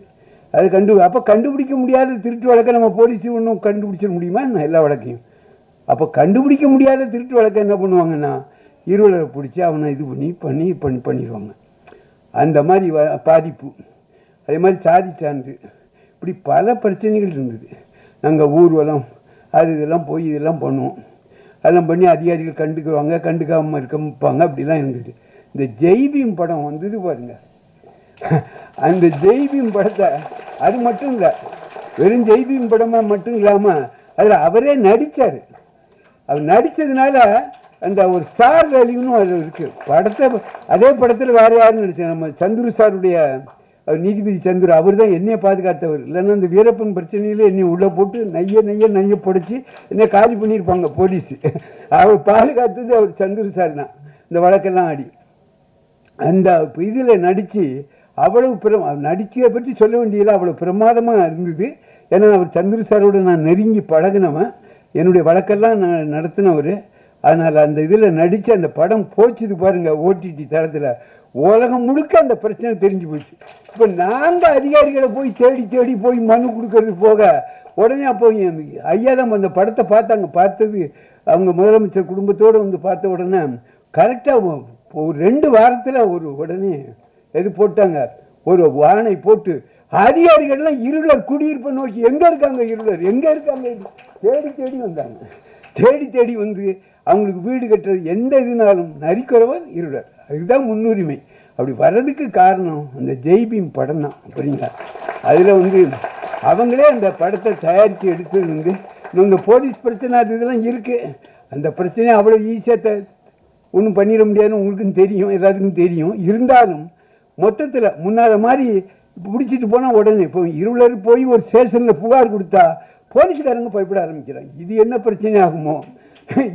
அது அப்போ கண்டுபிடிக்க முடியாத திருட்டு வழக்கை நம்ம போலீஸ் ஒன்றும் கண்டுபிடிச்சிட முடியுமா என்ன எல்லா வழக்கையும்? அப்போ கண்டுபிடிக்க முடியாத திருட்டு வழக்கை என்ன பண்ணுவாங்கன்னா, இருவலரை பிடிச்சி அவனை இது பண்ணிடுவாங்க. அந்த மாதிரி பாதிப்பு. அதே மாதிரி சாதி சான்று, இப்படி பல பிரச்சனைகள் இருந்தது. நாங்கள் ஊர்வலம் அது இதெல்லாம் போய் இதெல்லாம் பண்ணுவோம். அதெல்லாம் பண்ணி அதிகாரிகள் கண்டுக்குவாங்க, கண்டுக்காமல் இருப்பாங்க, அப்படிலாம் இருந்தது. இந்த ஜெய்பீம் படம் வந்தது பாருங்க, அந்த ஜெய்பீம் படத்தை, அது மட்டும் இல்லை, வெறும் ஜெய்பீம் படமாக மட்டும் இல்லாமல் அதில் அவரே நடித்தார். அவர் நடித்ததுனால அந்த ஒரு ஸ்டார் வேல்யூன்னு அதில் இருக்குது. படத்தை அதே படத்தில் வேறு யாரும் நடித்தார், நம்ம சந்துரு சாருடைய நீதிபதி சந்துரு, அவர் தான் என்னையை பாதுகாத்தவர். இல்லைன்னா அந்த வீரப்பன் பிரச்சனையில் என்னை உள்ளே போட்டு நைய புடைச்சி என்னை காலி பண்ணியிருப்பாங்க போலீஸ். அவர் பாதுகாத்தது அவர் சந்துரு சார் தான், இந்த வழக்கெல்லாம் ஆடி. அந்த இதில் நடித்து அவ்வளவு நடிச்சதை பற்றி சொல்ல வேண்டியதில்லை, அவ்வளோ பிரமாதமாக இருந்தது. ஏன்னா அவர் சந்துரு சாரோடு நான் நெருங்கி பழகினவன், என்னுடைய வழக்கெல்லாம் நான் நடத்தினவர். அதனால் அந்த இதில் நடித்து அந்த படம் போச்சுது பாருங்கள், ஓடிடி தளத்தில் உலகம் முழுக்க அந்த பிரச்சனை தெரிஞ்சு போச்சு. இப்போ நாங்கள் அதிகாரிகளை போய் தேடி போய் மனு கொடுக்கறது போக, உடனே அப்போ ஐயா தான் அந்த படத்தை பார்த்தாங்க. பார்த்தது அவங்க முதலமைச்சர் குடும்பத்தோடு வந்து பார்த்த உடனே கரெக்டாக ஒரு 2 வாரத்தில் உடனே எது போட்டாங்க, ஒரு வாரணை போட்டு அதிகாரிகள்லாம் இருளர் குடியிருப்பை நோக்கி எங்கே இருக்காங்க தேடி வந்தாங்க. தேடி வந்து அவங்களுக்கு வீடு கட்டுறது எந்த இதுனாலும் நரிக்குறவர் இருளர், அதுதான் முன்னுரிமை. அப்படி வர்றதுக்கு காரணம் அந்த ஜெய்பீம் படம் தான். அப்படிங்களா, அதில் வந்து அவங்களே அந்த படத்தை தயாரித்து எடுத்தது வந்து இந்த போலீஸ் பிரச்சனை அது இதெல்லாம் இருக்குது. அந்த பிரச்சனையை அவ்வளோ ஈஸியாக ஒன்றும் பண்ணிட முடியாதுன்னு உங்களுக்கும் தெரியும், எல்லாத்துக்கும் தெரியும். இருந்தாலும் மொத்தத்தில் முன்னாடி மாதிரி பிடிச்சிட்டு போனால் உடனே இப்போ இருளர் போய் ஒரு ஸ்டேஷனில் புகார் கொடுத்தா போலீஸ்காரங்க பயப்பட ஆரம்பிக்கிறாங்க. இது என்ன பிரச்சனை ஆகுமோ,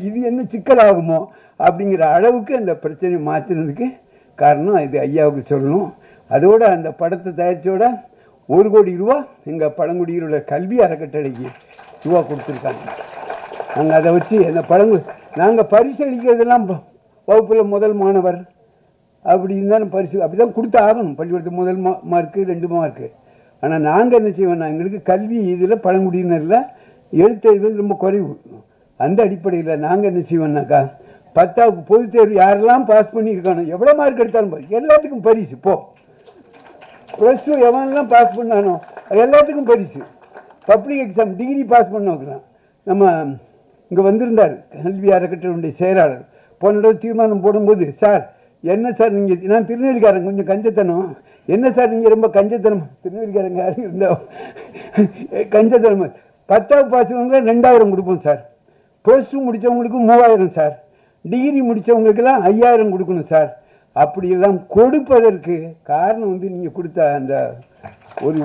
இது என்ன சிக்கல் ஆகுமோ அப்படிங்கிற அளவுக்கு அந்த பிரச்சனையை மாற்றினதுக்கு காரணம் இது ஐயாவுக்கு சொல்லணும். அதோடு அந்த படத்தை தயாரித்தோட 1 கோடி ரூபா எங்கள் பழங்குடியில் உள்ள கல்வி அறக்கட்டளைக்கு ரூபா கொடுத்துருக்காங்க. நாங்கள் அதை வச்சு அந்த நாங்கள் பரிசு அளிக்கிறதெல்லாம் வகுப்பில் முதல் மாணவர் அப்படி இருந்தாலும் பரிசு அப்படி தான் கொடுத்து ஆகணும். பள்ளிக்கூடத்துக்கு முதல் மார்க்கு 2 மார்க்கு. ஆனால் நாங்கள் என்ன செய்வோம்னா, எங்களுக்கு கல்வி இதில் பழங்குடியினரில் எழுத்து ரொம்ப குறைவு. அந்த அடிப்படையில் நாங்கள் என்ன செய்வோம்னாக்கா, 10வது பொதுத் தேர்வு யாரெல்லாம் பாஸ் பண்ணியிருக்கானோ, எவ்வளோ மார்க் எடுத்தாலும் எல்லாத்துக்கும் பரிசு. +2 எவனெல்லாம் பாஸ் பண்ணானோ எல்லாத்துக்கும் பரிசு. பப்ளிக் எக்ஸாம் டிகிரி பாஸ் பண்ண வைக்கலாம். நம்ம இங்கே வந்திருந்தார் கல்வி அறக்கட்டளையுடைய செயலாளர். போன தடவை தீர்மானம் போடும்போது, சார் என்ன சார் நீங்கள், நான் திருநெல்வேலிக்காரன், கொஞ்சம் கஞ்சத்தனம், என்ன சார் நீங்கள் ரொம்ப கஞ்சத்தனம், திருநெல்வேலிக்காரங்க யாரும் இருந்தால் கஞ்சத்தனம். 10வது பாஸ் பண்ணவங்க 2000 கொடுப்போம் சார், +2 முடித்தவங்களுக்கு 3000 சார், டிகிரி முடித்தவங்களுக்கெல்லாம் 5000 கொடுக்கணும் சார். அப்படியெல்லாம் கொடுப்பதற்கு காரணம் வந்து நீங்கள் கொடுத்த அந்த ஒரு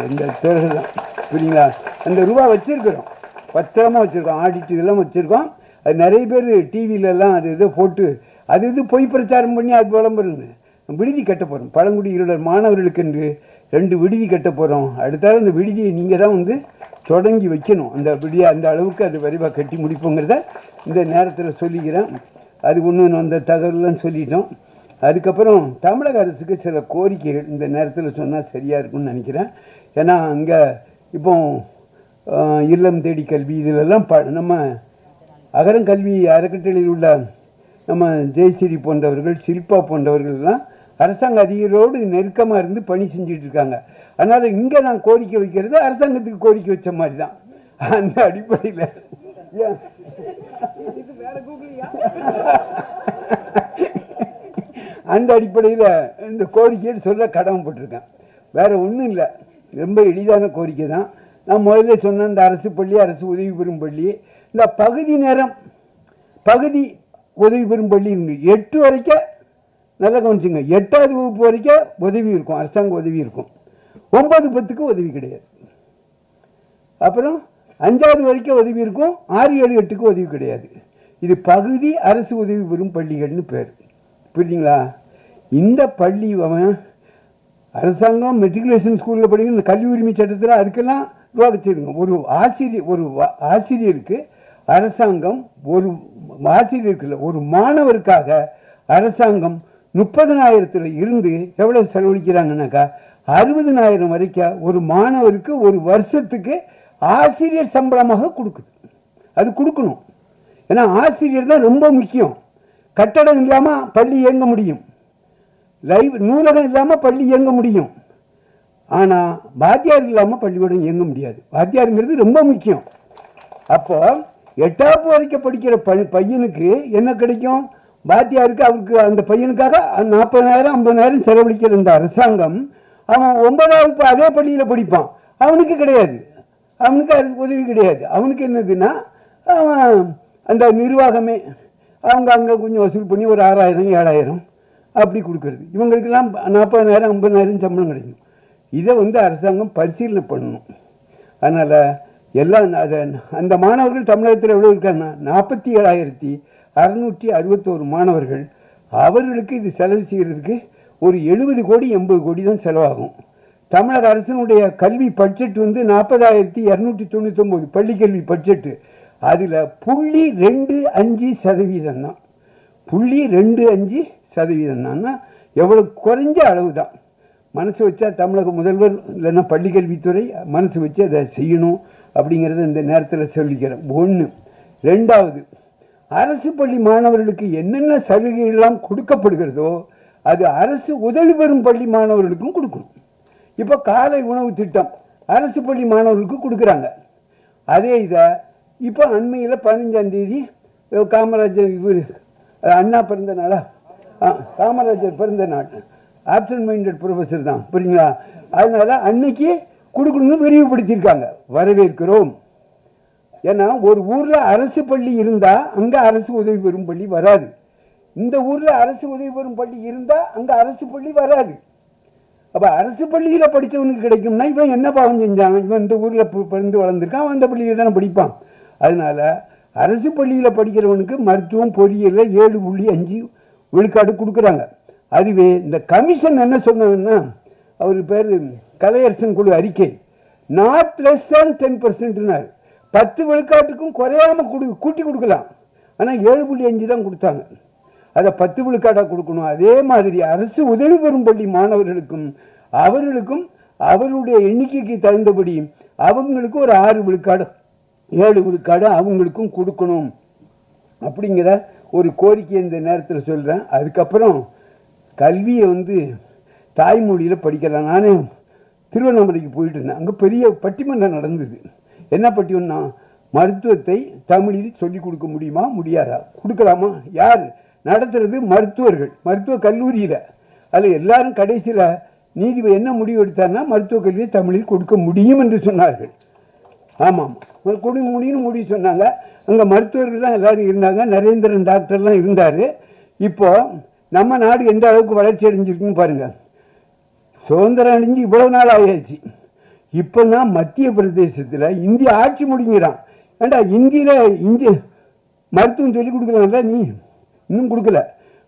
இந்த தேர்வு தான். புரியுங்களா? அந்த ரூபா வச்சுருக்கிறோம், பத்திரமா வச்சுருக்கோம், ஆடிட்டு இதெல்லாம் வச்சுருக்கோம். அது நிறைய பேர் டிவிலெல்லாம் அது இதை போட்டு அது இது பொய் பிரச்சாரம் பண்ணி அது விளம்பரங்க. விடுதி கட்ட போகிறோம், பழங்குடி இருளர் மாணவர்களுக்கு என்று 2 விடுதி கட்ட போகிறோம். அடுத்தாலும் அந்த விடுதியை நீங்கள் தான் வந்து தொடங்கி வைக்கணும். அந்த விடுதியை அந்த அளவுக்கு அது விரைவாக கட்டி முடிப்போங்கிறத இந்த நேரத்தில் சொல்லிக்கிறேன். அது ஒன்று அந்த தகவலாம் சொல்லிட்டோம். அதுக்கப்புறம் தமிழக அரசுக்கு சில கோரிக்கைகள் இந்த நேரத்தில் சொன்னால் சரியாக இருக்கும்னு நினைக்கிறேன். ஏன்னா அங்கே இப்போ இல்லம் தேடி கல்வி இதிலெல்லாம் நம்ம அகரம் கல்வி அறக்கட்டளையில் உள்ள நம்ம ஜெயஸ்ரீ போன்றவர்கள், ஷில்பா போன்றவர்கள்லாம் அரசாங்க அதிகாரிகளோடு நெருக்கமாக இருந்து பணி செஞ்சுட்டு இருக்காங்க. அதனால் இங்கே நான் கோரிக்கை வைக்கிறது அரசாங்கத்துக்கு கோரிக்கை வச்ச மாதிரி தான். அந்த அடிப்படையில் அந்த அடிப்படையில் இந்த கோரிக்கையை சொல்ல கடமைப்பட்டிருக்கேன். வேறு ஒன்றும் இல்லை, ரொம்ப எளிதான கோரிக்கை தான். நான் முதல்ல சொன்ன இந்த அரசு பள்ளி, அரசு உதவி பெறும் பள்ளி, இந்த பகுதி உதவி பெறும் பள்ளி 8 வரைக்கும் நல்லா கவனிச்சுங்க. 8வது வகுப்பு வரைக்கும் உதவி இருக்கும், அரசாங்க உதவி இருக்கும். 9, 10க்கு உதவி கிடையாது. அப்புறம் 5வது வரைக்கும் உதவி இருக்கும், 6, 7, 8க்கு உதவி கிடையாது. இது பகுதி அரசு உதவி பெறும் பள்ளிகள்னு பேர். புரியுதுங்களா? இந்த பள்ளி அரசாங்கம் மெட்ரிகுலேஷன் ஸ்கூலில் படிக்கிற கல்வி உரிமை சட்டத்தில் அதுக்கெல்லாம் உருவாக்கிச்சிருங்க. ஒரு ஆசிரியருக்கு அரசாங்கம் ஒரு ஆசிரியருக்கு இல்லை, ஒரு மாணவருக்காக அரசாங்கம் 30,000 இருந்து எவ்வளவு செலவழிக்கிறாங்கன்னாக்கா 60,000 வரைக்கும் ஒரு மாணவருக்கு ஒரு வருஷத்துக்கு ஆசிரியர் சம்பளமாக கொடுக்குது. அது கொடுக்கணும். ஏன்னா ஆசிரியர் தான் ரொம்ப முக்கியம். கட்டடம் இல்லாமல் பள்ளி இயங்க முடியும், நூலகம் இல்லாமல் பள்ளி இயங்க முடியும். ஆனால் வாத்தியார் இல்லாமல் பள்ளிக்கூடம் இயங்க முடியாது. வாத்தியாருங்கிறது ரொம்ப முக்கியம். அப்போ 8வது வரைக்கும் படிக்கிற பையனுக்கு என்ன கிடைக்கும்? வாத்தியாருக்கு அவருக்கு அந்த பையனுக்காக 40,000 50,000 செலவழிக்கிற இந்த அரசாங்கம் அவன் 9வது அதே பள்ளியில் படிப்பான், அவனுக்கு கிடையாது, அவனுக்கு அது உதவி கிடையாது. அவனுக்கு என்னதுன்னா அவன் அந்த நிர்வாகமே அவங்க அங்கே கொஞ்சம் வசூல் பண்ணி ஒரு 6,000 7,000 அப்படி கொடுக்கறது. இவங்களுக்கெல்லாம் 40,000 50,000 சம்பளம் கிடைக்கும். இதை அரசாங்கம் பரிசீலனை பண்ணணும். அதனால் எல்லாம் அந்த மாணவர்கள் தமிழகத்தில் எவ்வளோ இருக்காங்கன்னா 47,661 மாணவர்கள். அவர்களுக்கு இது செலவு செய்கிறதுக்கு ஒரு 70 கோடி 80 கோடி தான் செலவாகும். தமிழக அரசினுடைய கல்வி பட்ஜெட் 40,299 பள்ளி கல்வி பட்ஜெட்டு. அதில் 0.25% தான். 0.25% தான்னா எவ்வளோ குறைஞ்ச அளவு தான். மனசு வச்சா தமிழக முதல்வர் இல்லைன்னா பள்ளி கல்வித்துறை மனசு வச்சு அதை செய்யணும் அப்படிங்கிறத இந்த நேரத்தில் சொல்லிக்கிறேன். 1. 2வது, அரசு பள்ளி மாணவர்களுக்கு என்னென்ன சலுகைகள்லாம் கொடுக்கப்படுகிறதோ அது அரசு உதவி பெறும் பள்ளி மாணவர்களுக்கும் கொடுக்கணும். இப்போ காலை உணவு திட்டம் அரசு பள்ளி மாணவர்களுக்கு கொடுக்குறாங்க. அதே இதை இப்போ அண்மையில் 15ஆம் தேதி காமராஜர் அண்ணா பிறந்த நாளா, காமராஜர் பிறந்த நாள், ஆப்சன்ட் மைண்டட் ப்ரொஃபஸர் தான், புரியுங்களா? அதனால அன்னைக்கு கொடுக்கணும்னு விரிவுபடுத்தியிருக்காங்க. வரவேற்கிறோம். ஏன்னா ஒரு ஊரில் அரசு பள்ளி இருந்தால் அங்கே அரசு உதவி பெறும் பள்ளி வராது. இந்த ஊரில் அரசு உதவி பெறும் பள்ளி இருந்தால் அங்கே அரசு பள்ளி வராது. அப்போ அரசு பள்ளியில் படித்தவனுக்கு கிடைக்கும்னா இவன் என்ன பாவம் செஞ்சான்? இவன் இந்த ஊரில் பிறந்து வளர்ந்துருக்கான், அவன் அந்த பள்ளியில் தானே படிப்பான். அதனால அரசு பள்ளியில் படிக்கிறவனுக்கு மருத்துவம் பொறியியலில் 7.5 விழுக்காடு கொடுக்குறாங்க. அதுவே இந்த கமிஷன் என்ன சொன்னாங்கன்னா, அவர் பேர் கலையரசன் குழு அறிக்கை, நாட் லெஸ் தேன் 10%. 10 விழுக்காட்டுக்கும் குறையாமல் கூட்டி கொடுக்கலாம். ஆனால் 7.5 தான் கொடுத்தாங்க. அதை 10 விழுக்காடாக கொடுக்கணும். அதே மாதிரி அரசு உதவி பெறும் பள்ளி மாணவர்களுக்கும் அவருடைய எண்ணிக்கைக்கு தகுந்தபடி அவங்களுக்கு ஒரு 6 விழுக்காடு 7 விழுக்காடு அவங்களுக்கும் கொடுக்கணும் அப்படிங்கிற ஒரு கோரிக்கை இந்த நேரத்தில் சொல்கிறேன். அதுக்கப்புறம் கல்வியை தாய்மொழியில் படிக்கலாம். நானே திருவண்ணாமலைக்கு போயிட்டு இருந்தேன். அங்கே பெரிய பட்டிமன்றம் நடந்தது. என்ன பட்டிமன்றம்? மருத்துவத்தை தமிழில் சொல்லிக் கொடுக்க முடியுமா முடியாதா? கொடுக்கலாமா? யார் நடத்துறது? மருத்துவர்கள், மருத்துவ கல்லூரியில். அதில் எல்லாரும் கடைசியில் நீதிபதி என்ன முடிவு எடுத்தார்னா மருத்துவக் கல்வியை தமிழில் கொடுக்க முடியும் என்று சொன்னார்கள். ஆமாம், கொடுக்க முடியும்னு முடிவு சொன்னாங்க. அங்கே மருத்துவர்கள் தான் எல்லாரும் இருந்தாங்க. நரேந்திரன் டாக்டர்லாம் இருந்தார். இப்போ நம்ம நாடு எந்த அளவுக்கு வளர்ச்சி அடைஞ்சிருக்குன்னு பாருங்கள். சுதந்திரம் அடைஞ்சு இவ்வளவு நாள் ஆயாச்சு. இப்போ தான் மத்திய பிரதேசத்தில் இந்திய ஆட்சி முடிங்கிறான். ஏண்டா இந்தியில் மருத்துவம் சொல்லிக் கொடுக்கலாம்ல, நீ இன்னும் கொடுக்கல.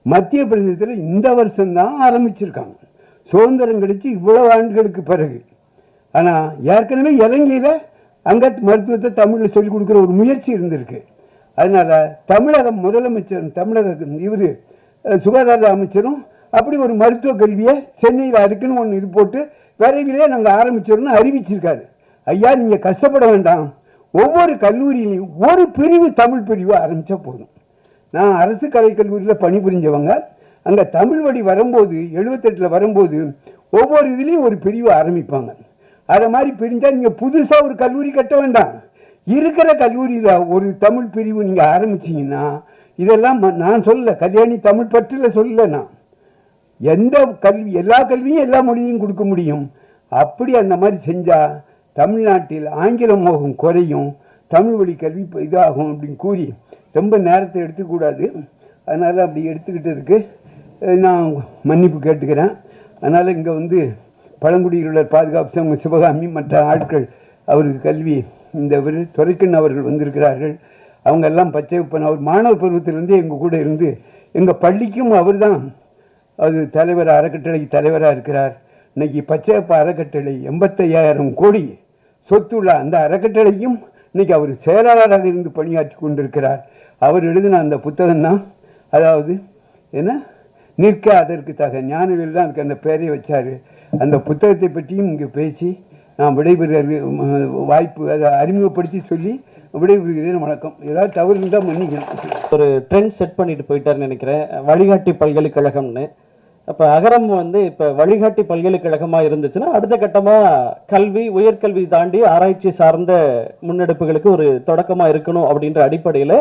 மத்திய பிரதேசத்தில் இந்த வருஷம்தான் ஆரம்பிச்சிருக்காங்க, சுதந்திரம் கிடைச்சி இவ்வளவு ஆண்டுகளுக்கு பிறகு. ஆனால் ஏற்கனவே இலங்கையில் அங்கே மருத்துவத்தை தமிழில் சொல்லிக் கொடுக்குற ஒரு முயற்சி இருந்திருக்கு. அதனால் தமிழக முதலமைச்சர், தமிழக இவர் சுகாதார அமைச்சரும் அப்படி ஒரு மருத்துவ கல்வியை சென்னையில் அதுக்குன்னு ஒன்று இது போட்டு விரைவிலே நாங்கள் ஆரம்பிச்சிடணும்னு அறிவிச்சிருக்காரு. ஐயா, நீங்கள் கஷ்டப்பட வேண்டாம், ஒவ்வொரு கல்லூரியிலையும் ஒரு பிரிவு தமிழ் பிரிவு ஆரம்பித்தா போதும். நான் அரசு கலைக்கல்லூரியில் பணிபுரிஞ்சவங்க. அங்கே தமிழ் வழி வரும்போது 78 வரும்போது ஒவ்வொரு இதுலேயும் ஒரு பிரிவு ஆரம்பிப்பாங்க. அதை மாதிரி பிரிஞ்சால் நீங்கள் புதுசாக ஒரு கல்லூரி கட்ட வேண்டாம். இருக்கிற கல்லூரியில் ஒரு தமிழ் பிரிவு நீங்கள் ஆரம்பிச்சிங்கன்னா, இதெல்லாம் நான் சொல்லலை, கல்யாணி தமிழ் பற்றில் சொல்லலை, நான் எந்த கல்வி எல்லா கல்வியும் எல்லா மொழியும் கொடுக்க முடியும். அப்படி அந்த மாதிரி செஞ்சால் தமிழ்நாட்டில் ஆங்கில மோகம் குறையும், தமிழ் வழி கல்வி இதாகும் அப்படின்னு கூறி ரொம்ப நேரத்தை எடுத்துக்கூடாது. அதனால் அப்படி எடுத்துக்கிட்டதுக்கு நான் மன்னிப்பு கேட்டுக்கிறேன். அதனால் இங்கே பழங்குடியினர் பாதுகாப்பு சங்கம் சிவகாமி மற்ற ஆட்கள் அவருக்கு கல்வி இந்த துரைக்கண் அவர்கள் வந்திருக்கிறார்கள். அவங்க எல்லாம் பச்சையப்பன் அவர் மாணவர் பருவத்திலேருந்து எங்கள் கூட இருந்து எங்கள் பள்ளிக்கும் அவர் தான் அது அறக்கட்டளைக்கு தலைவராக இருக்கிறார். இன்னைக்கு பச்சையப்பா அறக்கட்டளை 85,000 கோடி சொத்துள்ள அந்த அறக்கட்டளையும் இன்னைக்கு அவர் செயலாளராக இருந்து பணியாற்றி கொண்டிருக்கிறார். அவர் எழுதின அந்த புத்தகம் தான், அதாவது என்ன, நிற்க அதற்கு தக ஞானவேல் தான் அதுக்கு அந்த பெயரை வச்சார். அந்த புத்தகத்தை பற்றியும் இங்கே பேசி நான் விடைபெற வாய்ப்பு அதை அறிமுகப்படுத்தி சொல்லி விடைபெறுகிறேன். வணக்கம். ஏதாவது தவறு இருந்தால் மன்னிக்கணும். ஒரு ட்ரெண்ட் செட் பண்ணிட்டு போயிட்டாருன்னு நினைக்கிறேன், வழிகாட்டி பல்கலைக்கழகம்னு. அப்போ அகரம் வந்து இப்போ வழிகாட்டி பல்கலைக்கழகமாக இருந்துச்சுன்னா அடுத்த கட்டமாக கல்வி, உயர்கல்வி தாண்டி ஆராய்ச்சி சார்ந்த முன்னெடுப்புகளுக்கு ஒரு தொடக்கமாக இருக்கணும் அப்படின்ற அடிப்படையில்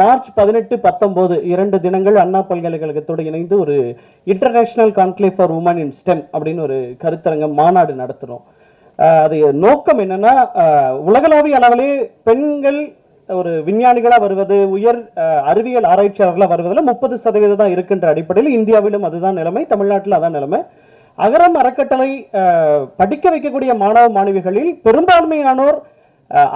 மார்ச் 18, 19 2 தினங்கள் அண்ணா பல்கலைக்கழகத்தோடு இணைந்து ஒரு international conclave for women in STEM அப்படின்னு ஒரு கருத்தரங்கம் மாநாடு நடத்துகிறோம். அது நோக்கம் என்னன்னா, உலகளாவிய அளவிலே பெண்கள் ஒரு விஞ்ஞானிகளாக வருவது, உயர் அறிவியல் ஆராய்ச்சியாளர்களாக வருவதில் 30% தான் இருக்கின்ற அடிப்படையில் இந்தியாவிலும் அதுதான் நிலைமை, தமிழ்நாட்டில் அதான் நிலைமை. அகரம் அறக்கட்டளை படிக்க வைக்கக்கூடிய மாணவ மாணவிகளில் பெரும்பான்மையானோர்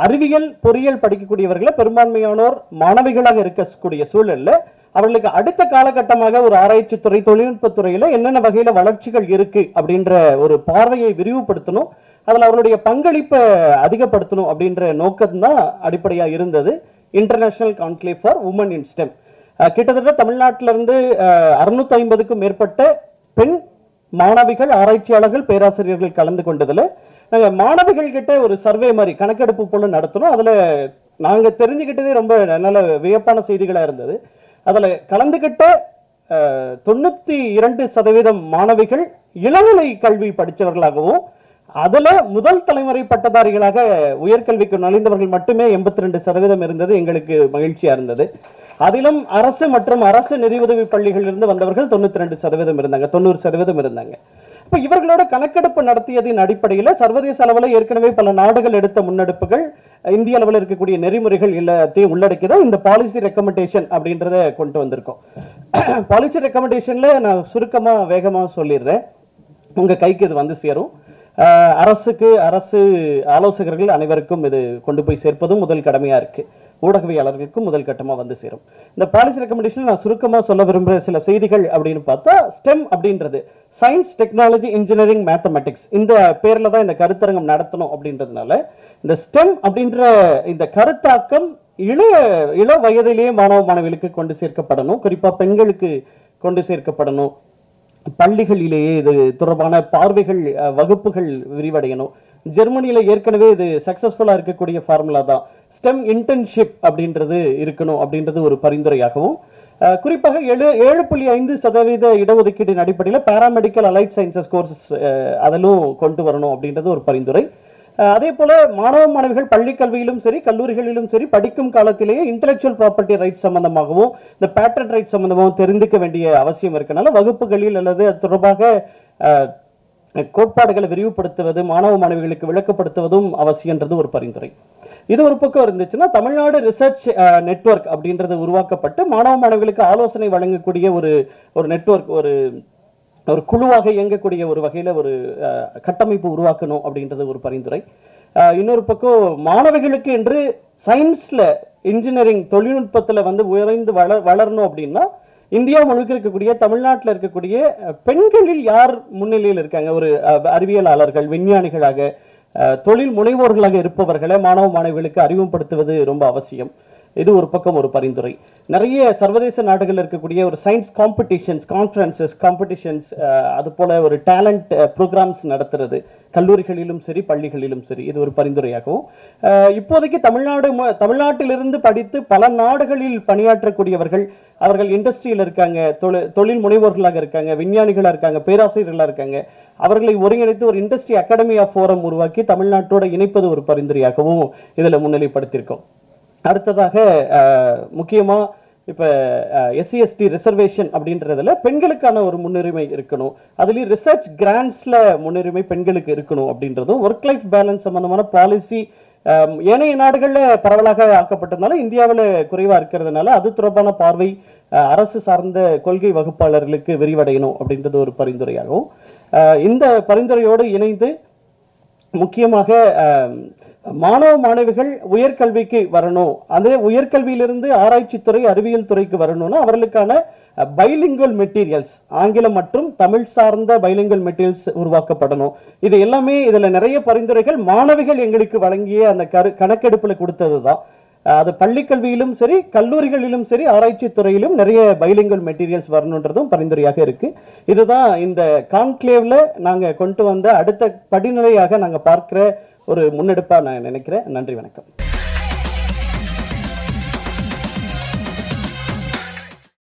அறிவியல் பொறியியல் படிக்கக்கூடியவர்களை பெரும்பான்மையானோர் மாணவிகளாக இருக்கக்கூடிய சூழல்ல அவர்களுக்கு அடுத்த காலகட்டமாக ஒரு ஆராய்ச்சி துறை, தொழில்நுட்பத்துறையில என்னென்ன வகையில வளர்ச்சிகள் இருக்கு அப்படின்ற ஒரு பார்வையை விரிவுபடுத்தணும், அதில் அவருடைய பங்களிப்பை அதிகப்படுத்தணும் அப்படின்ற நோக்கம் தான் அடிப்படையாக இருந்தது international conclave for women in STEM. கிட்டத்தட்ட தமிழ்நாட்டிலிருந்து 650க்கும் மேற்பட்ட பெண் மாணவிகள், ஆராய்ச்சியாளர்கள், பேராசிரியர்கள் கலந்து கொண்டதில் நாங்கள் மாணவிகள் கிட்ட ஒரு சர்வே மாதிரி கணக்கெடுப்பு போல நடத்தணும். அதில் நாங்கள் தெரிஞ்சுக்கிட்டதே ரொம்ப நல்ல வியப்பான செய்திகளாக இருந்தது. அதில் கலந்துகிட்ட 92% மாணவிகள் இளநிலை கல்வி படித்தவர்களாகவும் அதுல முதல் தலைமுறை பட்டதாரிகளாக உயர்கல்விக்கு நுழைந்தவர்கள் மட்டுமே 82% இருந்தது. எங்களுக்கு மகிழ்ச்சியா இருந்தது. அதிலும் அரசு மற்றும் அரசு நிதியுதவி பள்ளிகளில் இருந்து வந்தவர்கள் 92% இருந்தாங்க, 90% இருந்தாங்க. இப்ப இவர்களோட கணக்கெடுப்பு நடத்தியதின் அடிப்படையில் சர்வதேச அளவில் ஏற்கனவே பல நாடுகள் எடுத்த முன்னெடுப்புகள், இந்திய அளவில் இருக்கக்கூடிய நெறிமுறைகள் எல்லாத்தையும் உள்ளடக்கிதான் இந்த பாலிசி ரெக்கமெண்டேஷன் அப்படின்றத கொண்டு வந்திருக்கோம். பாலிசி ரெக்கமெண்டேஷன்ல நான் சுருக்கமா வேகமா சொல்லிடுறேன், உங்க கைக்கு இது வந்து சேரும். அரசு ஆலோசகர்கள் அனைவருக்கும் இது கொண்டு போய் சேர்ப்பதும் முதல் கடமையா இருக்கு. ஊடகவியாளர்களுக்கும் முதல் கட்டமா வந்து சேரும். இந்த பாலிசி ரெக்கமெண்டேஷன் நான் சுருக்கமா சொல்ல விரும்புகிற சில செய்திகள் அப்படின்னு பார்த்தா, ஸ்டெம் அப்படின்றது சயின்ஸ், டெக்னாலஜி, இன்ஜினியரிங், மேத்தமெட்டிக்ஸ், இந்த பேர்ல தான் இந்த கருத்தரங்கம் நடத்தணும் அப்படின்றதுனால இந்த ஸ்டெம் அப்படின்ற இந்த கருத்தாக்கம் இள வயதிலேயே மாணவ மாணவிகளுக்கு கொண்டு சேர்க்கப்படணும், குறிப்பா பெண்களுக்கு கொண்டு சேர்க்கப்படணும். பள்ளிகளிலேயே இது தொடர்பான பார்வைகள், வகுப்புகள் விரிவடையணும். ஜெர்மனியில ஏற்கனவே இது சக்சஸ்ஃபுல்லா இருக்கக்கூடிய ஃபார்முலா தான். ஸ்டெம் இன்டர்ன்ஷிப் அப்படின்றது இருக்கணும் அப்படின்றது ஒரு பரிந்துரையாகவும், குறிப்பாக 7.5% இடஒதுக்கீட்டின் அடிப்படையில் பாராமெடிக்கல் அலைட் சயின்சஸ் கோர்சஸ் அதிலும் கொண்டு வரணும் அப்படின்றது ஒரு பரிந்துரை. அதே போல மாணவ மாணவிகள் பள்ளி கல்வியிலும் சரி கல்லூரிகளிலும் சரி படிக்கும் காலத்திலேயே இன்டெலெக்சுவல் ப்ராப்பர்ட்டி ரைட்ஸ் சம்பந்தமாகவும் இந்த பேட்டர்ன் ரைட்ஸ் சம்பந்தமாகவும் தெரிந்துக்க வேண்டிய அவசியம் இருக்கனால வகுப்புகளில் அல்லது அது தொடர்பாக கோட்பாடுகளை விரிவுபடுத்துவது, மாணவ மாணவிகளுக்கு விளக்கப்படுத்துவதும் அவசியன்றது ஒரு பரிந்துரை. இது ஒரு பக்கம் இருந்துச்சுன்னா, தமிழ்நாடு ரிசர்ச் நெட்வொர்க் அப்படின்றது உருவாக்கப்பட்டு மாணவ மாணவிகளுக்கு ஆலோசனை வழங்கக்கூடிய ஒரு நெட்வொர்க், ஒரு குழுவாக இயங்கக்கூடிய ஒரு வகையில ஒரு கட்டமைப்பு உருவாக்கணும் அப்படின்றது ஒரு பரிந்துரை. இன்னொரு பக்கம் மாணவிகளுக்கு என்று சயின்ஸ்ல, இன்ஜினியரிங், தொழில்நுட்பத்துல வந்து உயர்ந்து வளரணும் அப்படின்னா இந்தியா முழுக்க இருக்கக்கூடிய, தமிழ்நாட்டில் இருக்கக்கூடிய பெண்களில் யார் முன்னிலையில் இருக்காங்க, ஒரு அறிவியலாளர்கள், விஞ்ஞானிகளாக, தொழில் முனைவோர்களாக இருப்பவர்களை மாணவ மாணவிகளுக்கு அறிமுகப்படுத்துவது ரொம்ப அவசியம். இது ஒரு பக்கம் ஒரு பரிந்துரை. நிறைய சர்வதேச நாடுகள் இருக்கக்கூடிய ஒரு சயின்ஸ் காம்படிஷன்ஸ், கான்ஃபரன்சஸ், காம்படிஷன்ஸ், அது போல ஒரு டேலண்ட் ப்ரோக்ராம்ஸ் நடத்துறது கல்லூரிகளிலும் சரி பள்ளிகளிலும் சரி, இது ஒரு பரிந்துரையாகவும். இப்போதைக்கு தமிழ்நாட்டிலிருந்து படித்து பல நாடுகளில் பணியாற்றக்கூடியவர்கள், அவர்கள் இண்டஸ்ட்ரியில் இருக்காங்க, தொழில் முனைவோர்களாக இருக்காங்க, விஞ்ஞானிகளாக இருக்காங்க, பேராசிரியர்களாக இருக்காங்க, அவர்களை ஒருங்கிணைத்து ஒரு இண்டஸ்ட்ரி அகாடமி ஆஃப் ஃபோரம் உருவாக்கி தமிழ்நாட்டோட இணைப்பது ஒரு பரிந்துரையாகவும் இதில் முன்னிலைப்படுத்தியிருக்கோம். அடுத்ததாக முக்கியமா இப்ப SC/ST ரிசர்வேஷன் அப்படின்றதுல பெண்களுக்கான ஒரு முன்னுரிமை இருக்கணும். அதுலயும் ரிசர்ச் கிராண்ட்ஸ்ல முன்னுரிமை பெண்களுக்கு இருக்கணும் அப்படின்றதும், ஒர்க் லைஃப் பேலன்ஸ் சம்பந்தமான பாலிசி ஏனைய நாடுகள்ல பரவலாக ஆக்கப்பட்டதுனால இந்தியாவில் குறைவா இருக்கிறதுனால அது தொடர்பான பார்வை அரசு சார்ந்த கொள்கை வகுப்பாளர்களுக்கு விரிவடையணும் அப்படின்றது ஒரு பரிந்துரையாகும். இந்த பரிந்துரையோடு இணைந்து முக்கியமாக மாணவ மாணவிகள் உயர்கல்விக்கு வரணும், அதே உயர்கல்வியிலிருந்து ஆராய்ச்சித்துறை அறிவியல் துறைக்கு வரணும்னா அவர்களுக்கான பைலிங்குவல் மெட்டீரியல்ஸ், ஆங்கிலம் மற்றும் தமிழ் சார்ந்த பைலிங்குவல் மெட்டீரியல்ஸ் உருவாக்கப்படணும். இது எல்லாமே இதுல நிறைய பரிந்துரைகள் மாணவிகள் எங்களுக்கு வழங்கிய அந்த கணக்கெடுப்புல கொடுத்தது தான். அது பள்ளிக்கல்வியிலும் சரி, கல்லூரிகளிலும் சரி, ஆராய்ச்சி துறையிலும் நிறைய பைலிங்குவல் மெட்டீரியல்ஸ் வரணுன்றதும் பரிந்துரையாக இருக்கு. இதுதான் இந்த கான்க்ளேவ்ல நாங்க கொண்டு வந்த அடுத்த படிநிலையாக நாங்க பார்க்கிற ஒரு முன்னெடுப்பா நான் நினைக்கிறேன். நன்றி, வணக்கம்.